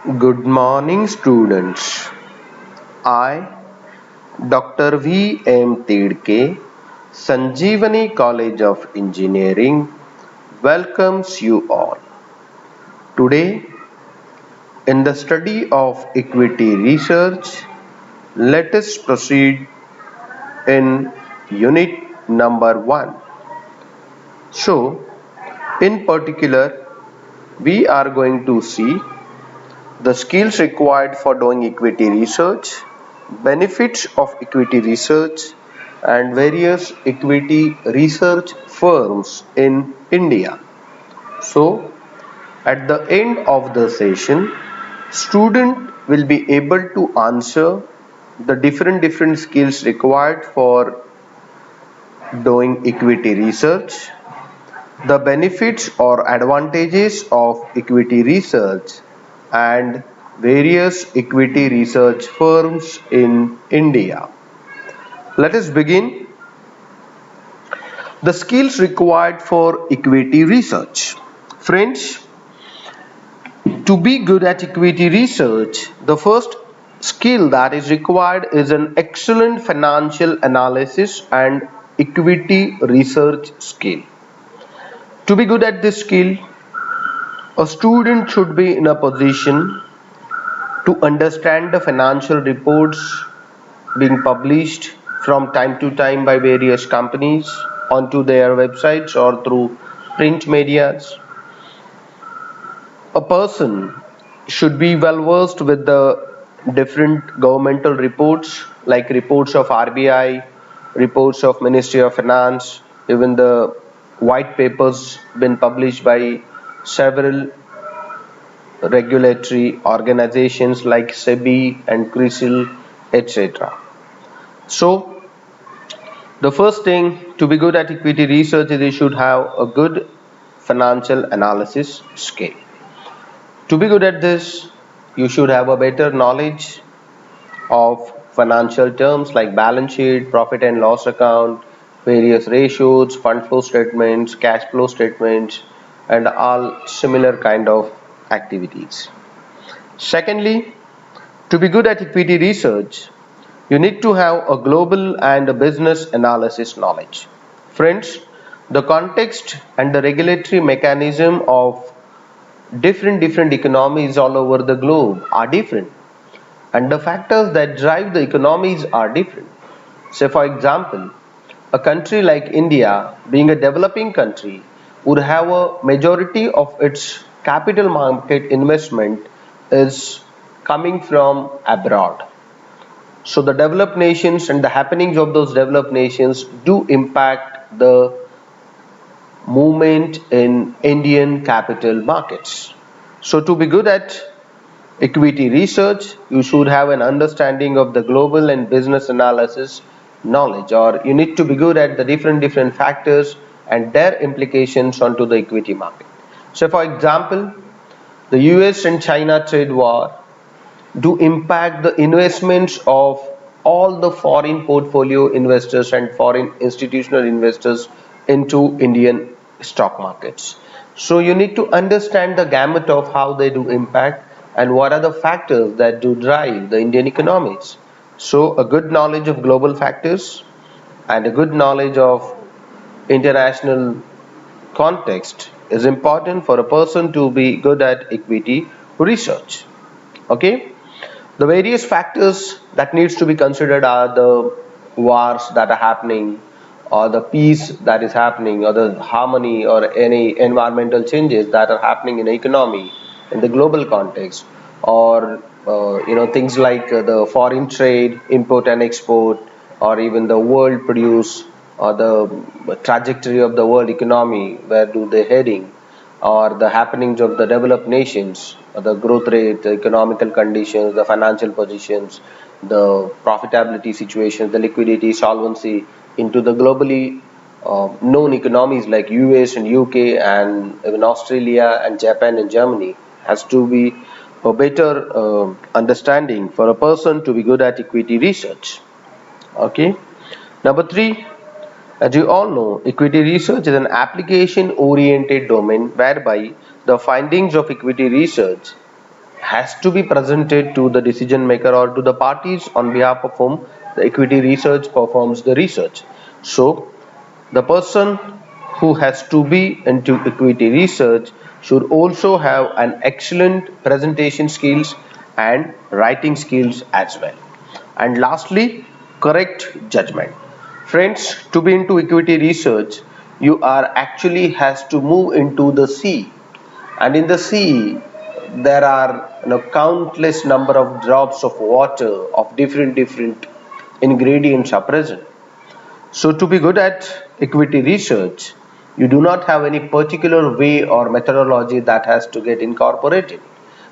Good morning, students. I, Dr. V. M. Tidke, Sanjeevani College of Engineering, welcomes you all. Today, in the study of equity research, let us proceed in unit number 1. So, in particular, we are going to see the skills required for doing equity research, benefits of equity research, and various equity research firms in India. So, at the end of the session, student will be able to answer the different skills required for doing equity research, the benefits or advantages of equity research, and various equity research firms in India. Let us begin. The skills required for equity research. Friends, to be good at equity research, the first skill that is required is an excellent financial analysis and equity research skill. To be good at this skill, a student should be in a position to understand the financial reports being published from time to time by various companies onto their websites or through print medias. A person should be well versed with the different governmental reports like reports of RBI, reports of Ministry of Finance, even the white papers been published by several regulatory organizations like SEBI and CRISIL, etc. So, the first thing to be good at equity research is you should have a good financial analysis skill. To be good at this, you should have a better knowledge of financial terms like balance sheet, profit and loss account, various ratios, fund flow statements, cash flow statements, and all similar kind of activities. Secondly, to be good at equity research, you need to have a global and a business analysis knowledge. Friends, the context and the regulatory mechanism of different economies all over the globe are different, and the factors that drive the economies are different. Say for example, a country like India, being a developing country, would have a majority of its capital market investment is coming from abroad. So the developed nations and the happenings of those developed nations do impact the movement in Indian capital markets. So to be good at equity research, you should have an understanding of the global and business analysis knowledge, or you need to be good at the different factors and their implications onto the equity market. So for example, the US and China trade war do impact the investments of all the foreign portfolio investors and foreign institutional investors into Indian stock markets. So you need to understand the gamut of how they do impact and what are the factors that do drive the Indian economies. So a good knowledge of global factors and a good knowledge of international context is important for a person to be good at equity research. Okay, the various factors that needs to be considered are the wars that are happening, or the peace that is happening, or the harmony or any environmental changes that are happening in the economy in the global context, or things like the foreign trade, import and export, or even the world produce, or the trajectory of the world economy, where do they heading, or the happenings of the developed nations, the growth rate, the economical conditions, the financial positions, the profitability situations, the liquidity, solvency into the globally known economies like US and UK and even Australia and Japan and Germany has to be a better understanding for a person to be good at equity research. Okay. Number three, as you all know, equity research is an application oriented domain whereby the findings of equity research has to be presented to the decision maker or to the parties on behalf of whom the equity research performs the research. So the person who has to be into equity research should also have an excellent presentation skills and writing skills as well. And lastly, correct judgment. Friends, to be into equity research, you are actually has to move into the sea, and in the sea there are countless number of drops of water of different ingredients are present. So to be good at equity research, you do not have any particular way or methodology that has to get incorporated,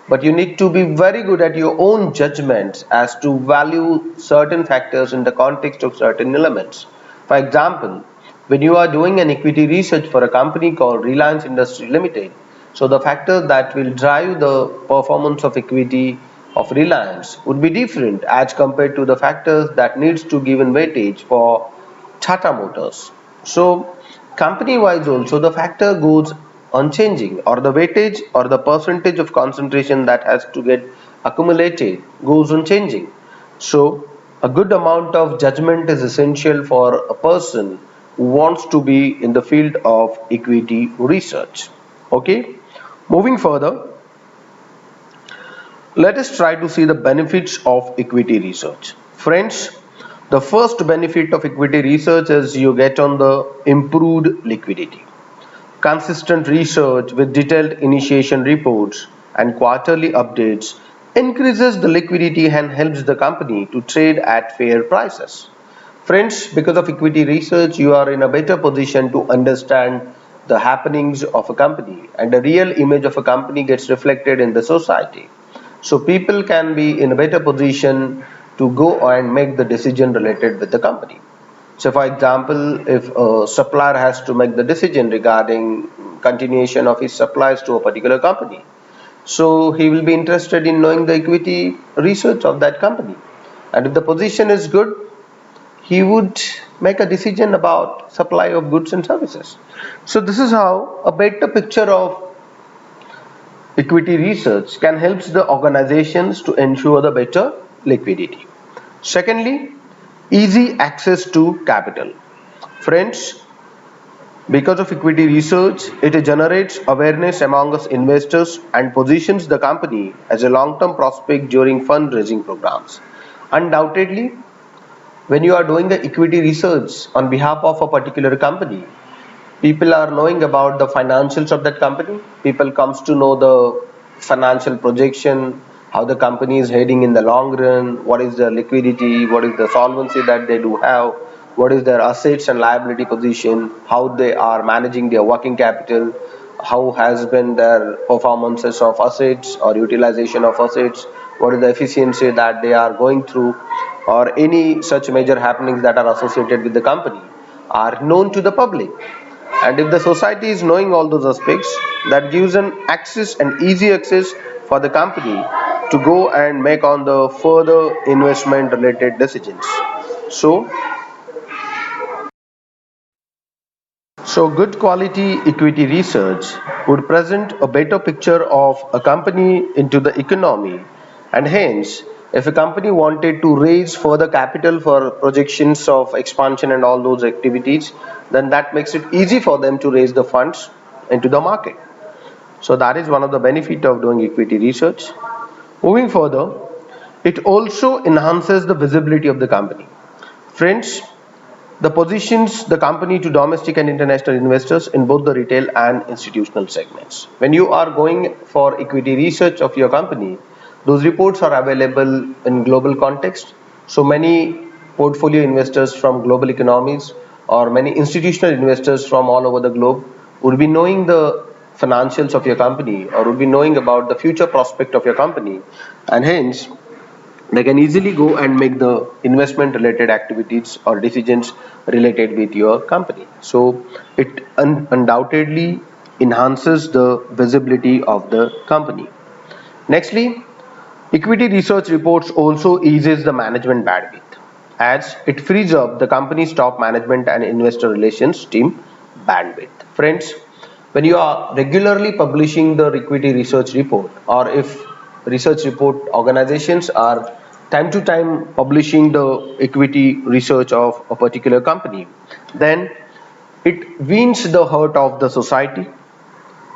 but you need to be very good at your own judgments as to value certain factors in the context of certain elements. For example, when you are doing an equity research for a company called Reliance Industry Limited, so the factors that will drive the performance of equity of Reliance would be different as compared to the factors that needs to given weightage for Tata Motors. So company wise also the factor goes unchanging, or the weightage or the percentage of concentration that has to get accumulated goes unchanging. So a good amount of judgment is essential for a person who wants to be in the field of equity research. Okay, moving further, let us try to see the benefits of equity research. Friends, the first benefit of equity research is you get on the improved liquidity. Consistent research with detailed initiation reports and quarterly updates increases the liquidity and helps the company to trade at fair prices. Friends, because of equity research, you are in a better position to understand the happenings of a company, and the real image of a company gets reflected in the society. So people can be in a better position to go and make the decision related with the company. So for example, if a supplier has to make the decision regarding continuation of his supplies to a particular company, so he will be interested in knowing the equity research of that company. And if the position is good, he would make a decision about supply of goods and services. So this is how a better picture of equity research can help the organizations to ensure the better liquidity. Secondly, easy access to capital. Friends, because of equity research, it generates awareness among us investors and positions the company as a long-term prospect during fundraising programs. Undoubtedly, when you are doing the equity research on behalf of a particular company, people are knowing about the financials of that company. People comes to know the financial projection, how the company is heading in the long run, what is the liquidity, what is the solvency that they do have, what is their assets and liability position, how they are managing their working capital, how has been their performances of assets or utilization of assets, what is the efficiency that they are going through, or any such major happenings that are associated with the company are known to the public. And if the society is knowing all those aspects, that gives an access and easy access for the company to go and make on the further investment related decisions. So, so good quality equity research would present a better picture of a company into the economy, and hence if a company wanted to raise further capital for projections of expansion and all those activities, then that makes it easy for them to raise the funds into the market. So that is one of the benefit of doing equity research. Moving further, it also enhances the visibility of the company. Friends, the positions the company to domestic and international investors in both the retail and institutional segments. When you are going for equity research of your company, those reports are available in global context. So many portfolio investors from global economies or many institutional investors from all over the globe would be knowing the financials of your company or would be knowing about the future prospect of your company, and hence they can easily go and make the investment related activities or decisions related with your company. So it undoubtedly enhances the visibility of the company. Nextly, equity research reports also eases the management bandwidth, as it frees up the company's top management and investor relations team bandwidth. Friends, when you are regularly publishing the equity research report, or if research report organizations are time to time publishing the equity research of a particular company, then it wins the heart of the society,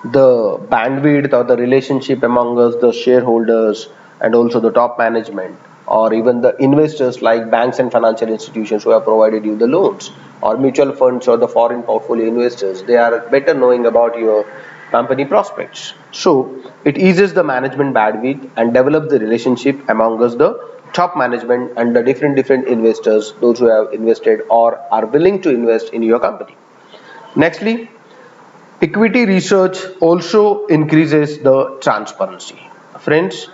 the bandwidth or the relationship among us, the shareholders, and also the top management, or even the investors like banks and financial institutions who have provided you the loans, or mutual funds or the foreign portfolio investors. They are better knowing about your company prospects. So it eases the management bandwidth and develops the relationship among us, the top management, and the different investors, those who have invested or are willing to invest in your company. Nextly, equity research also increases the transparency. Friends,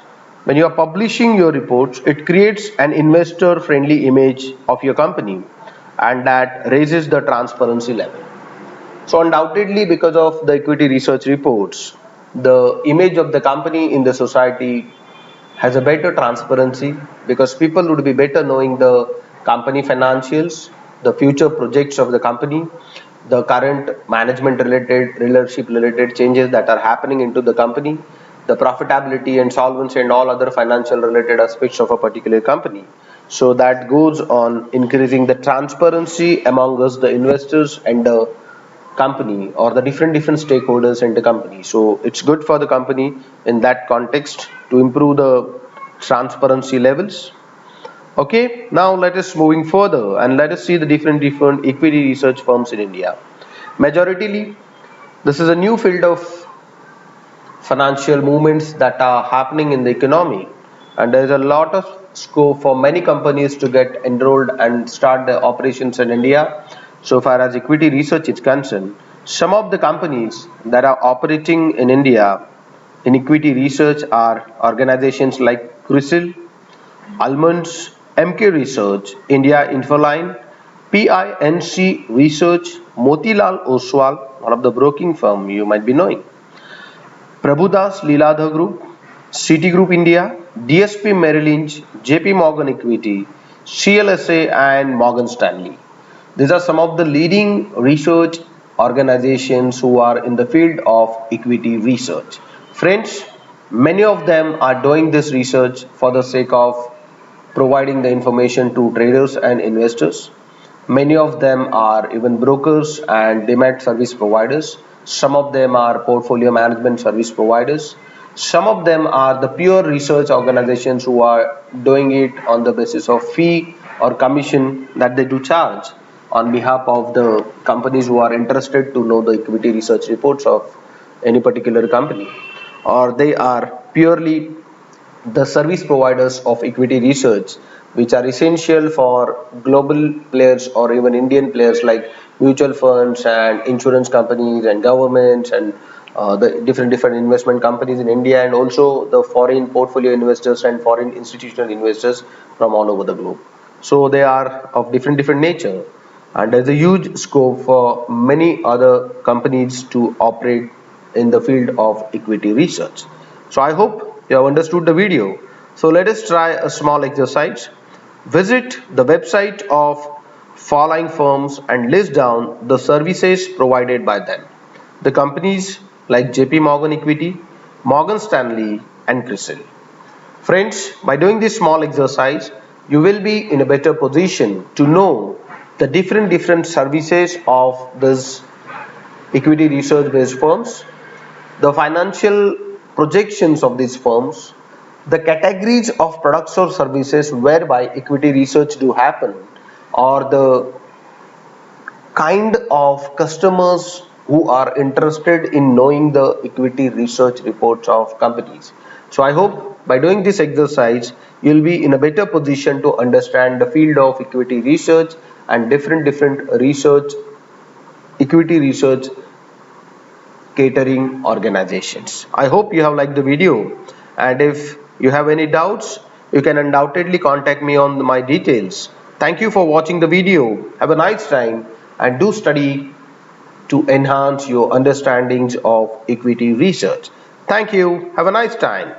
when you are publishing your reports, it creates an investor friendly image of your company, and that raises the transparency level. So, undoubtedly, because of the equity research reports, the image of the company in the society has a better transparency, because people would be better knowing the company financials, the future projects of the company, the current management related, leadership related changes that are happening into the company, the profitability and solvency and all other financial related aspects of a particular company. So that goes on increasing the transparency among us, the investors and the company, or the different stakeholders in the company. So it's good for the company in that context to improve the transparency levels. Okay, now let us moving further and let us see the different equity research firms in India. Majoritarily, this is a new field of financial movements that are happening in the economy, and there is a lot of scope for many companies to get enrolled and start their operations in India. So far as equity research is concerned, some of the companies that are operating in India in equity research are organizations like CRISIL, Almonds, MK Research, India Infoline, PINC Research, Motilal Oswal, one of the broking firm you might be knowing, Prabhudas Leeladhar Group, Citigroup India, DSP Merrill Lynch, JP Morgan Equity, CLSA, and Morgan Stanley. These are some of the leading research organizations who are in the field of equity research. Friends, many of them are doing this research for the sake of providing the information to traders and investors. Many of them are even brokers and demat service providers. Some of them are portfolio management service providers. Some of them are the pure research organizations who are doing it on the basis of fee or commission that they do charge on behalf of the companies who are interested to know the equity research reports of any particular company, or they are purely the service providers of equity research, which are essential for global players or even Indian players like mutual funds and insurance companies and governments and the different investment companies in India, and also the foreign portfolio investors and foreign institutional investors from all over the globe. So they are of different nature, and there's a huge scope for many other companies to operate in the field of equity research. So I hope you have understood the video. So let us try a small exercise. Visit the website of following firms and list down the services provided by them. The companies like JP Morgan Equity, Morgan Stanley, and CRISIL. Friends, by doing this small exercise, you will be in a better position to know the different services of this equity research based firms, the financial projections of these firms, the categories of products or services whereby equity research do happen, or the kind of customers who are interested in knowing the equity research reports of companies. So I hope by doing this exercise, you'll be in a better position to understand the field of equity research and different research, equity research catering organizations. I hope you have liked the video, and if you have any doubts, you can undoubtedly contact me on my details. Thank you for watching the video. Have a nice time and do study to enhance your understandings of equity research. Thank you. Have a nice time.